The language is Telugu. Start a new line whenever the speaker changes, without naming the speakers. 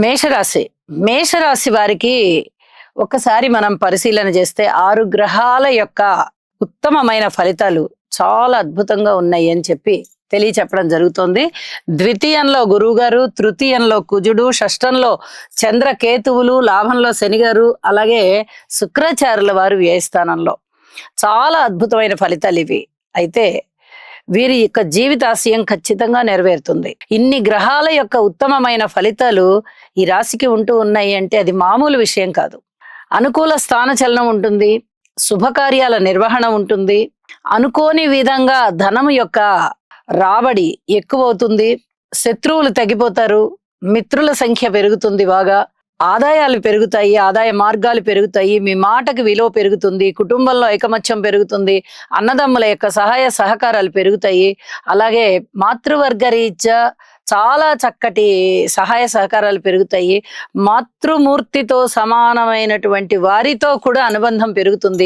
మేషరాశి. మేషరాశి వారికి ఒక్కసారి మనం పరిశీలన చేస్తే 6 గ్రహాల యొక్క ఉత్తమమైన ఫలితాలు చాలా అద్భుతంగా ఉన్నాయి అని చెప్పి తెలియచెప్పడం జరుగుతోంది. ద్వితీయంలో గురువుగారు, తృతీయంలో కుజుడు, షష్టంలో చంద్రకేతువులు, లాభంలో శనిగారు, అలాగే శుక్రాచార్యుల వారు వ్యయస్థానంలో. చాలా అద్భుతమైన ఫలితాలు ఇవి. అయితే వీరి యొక్క జీవితాశయం ఖచ్చితంగా నెరవేరుతుంది. ఇన్ని గ్రహాల యొక్క ఉత్తమమైన ఫలితాలు ఈ రాశికి ఉంటూ ఉన్నాయి అంటే అది మామూలు విషయం కాదు. అనుకూల స్థాన చలనం ఉంటుంది, శుభకార్యాల నిర్వహణ ఉంటుంది, అనుకోని విధంగా ధనం యొక్క రాబడి ఎక్కువవుతుంది, శత్రువులు తగ్గిపోతారు, మిత్రుల సంఖ్య పెరుగుతుంది, బాగా ఆదాయాలు పెరుగుతాయి, ఆదాయ మార్గాలు పెరుగుతాయి, మీ మాటకి విలువ పెరుగుతుంది, కుటుంబంలో ఐకమత్యం పెరుగుతుంది, అన్నదమ్ముల యొక్క సహాయ సహకారాలు పెరుగుతాయి, అలాగే మాతృవర్గ రీత్యా చాలా చక్కటి సహాయ సహకారాలు పెరుగుతాయి, మాతృమూర్తితో సమానమైనటువంటి వారితో కూడా అనుబంధం పెరుగుతుంది.